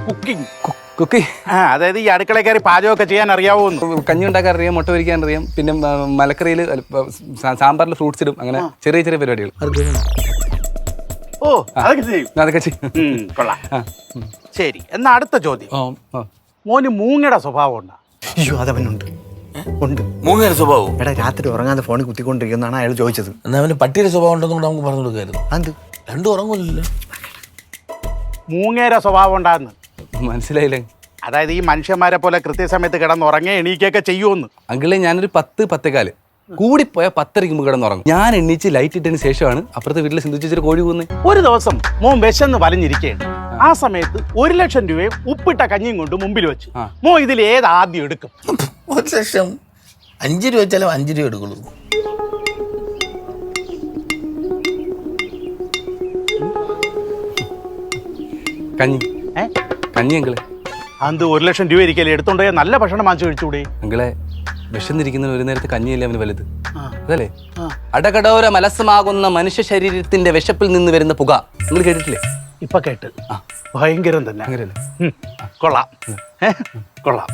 Cooking. Kuki അതായത് ഈ അടുക്കള കയറി പാചകമൊക്കെ ചെയ്യാൻ അറിയാവോന്ന്. കഞ്ഞി ഉണ്ടാക്കാൻ അറിയാം, മുട്ട പൊരിക്കാൻ അറിയാം, പിന്നെ മലക്കറിയിൽ സാമ്പാറിൽ ഫ്രൂട്ട്സ് ഇടും, അങ്ങനെ ചെറിയ ചെറിയ പരിപാടികൾ. ഓ അതൊക്കെ ചെയ്യും. അതൊക്കെ ചെയ്യും. കൊള്ളാം. ശരി, എന്നാ അടുത്ത ചോദ്യം. മോന് മൂങ്ങയുടെ സ്വഭാവം ഉണ്ടാ? അയ്യോ അതവനുണ്ട്, ഉണ്ട്. മൂങ്ങയുടെ സ്വഭാവം എടാ രാത്രി ഉറങ്ങാതെ ഫോണിൽ കുത്തിക്കൊണ്ടിരിക്കുന്നതാണ് അയാൾ ചോദിച്ചത്. എന്നാ അവന് പട്ടിയുടെ സ്വഭാവം ഉണ്ടെന്ന് കൂടെ നമുക്ക് പറഞ്ഞു കൊടുക്കായിരുന്നു. അത് രണ്ടും ഉറങ്ങൂല്ലോ. മൂങ്ങയുടെ സ്വഭാവം ഉണ്ടാന്ന് മനസ്സിലായില്ലേ? അതായത് ഈ മനുഷ്യന്മാരെ പോലെ കൃത്യസമയത്ത് കിടന്നുറങ്ങേ എണീക്കൊക്കെ ചെയ്യുമെന്ന്. അങ്കിളെ ഞാനൊരു 10-10:15 കൂടിപ്പോയാൽ 10:30 കിടന്നുറങ്ങും. ഞാൻ എണ്ണീച്ച് ലൈറ്റ് ഇട്ടതിന് ശേഷമാണ് അപ്പുറത്തെ വീട്ടിൽ സിന്ധു ചേച്ചി കോഴി പോകുന്നത്. ഒരു ദിവസം മോൻ വിശന്ന് വലഞ്ഞിരിക്കുകയാണ്. ആ സമയത്ത് 1,00,000 രൂപയും ഉപ്പിട്ട കഞ്ഞിയും കൊണ്ട് മുമ്പിൽ വെച്ചു. മോ ഇതിൽ ഏത് ആദ്യം എടുക്കും? 1,00,000 5 രൂപ വെച്ചാലും 5 രൂപ എടുക്കുള്ളൂ. കഞ്ഞി. കഞ്ഞി അങ്കിളെ. അത് 1,00,000 രൂപ ഇരിക്കല്ലേ, എടുത്തോണ്ടേ നല്ല ഭക്ഷണം വാങ്ങിച്ചു കഴിച്ചുകൂടെ? അങ്കിളെ വിശന്നിരിക്കുന്ന ഒരു നേരത്തെ കഞ്ഞിയല്ലേ അവന് വലുത്, അതല്ലേ? അടകടോര മലസമാകുന്ന മനുഷ്യ ശരീരത്തിന്റെ വിശപ്പിൽ നിന്ന് വരുന്ന പുക നിങ്ങൾ കേട്ടിട്ടില്ലേ? ഇപ്പൊ കേട്ട് ഭയങ്കരം തന്നെ. അങ്ങനെയല്ലേ? കൊള്ളാം, കൊള്ളാം.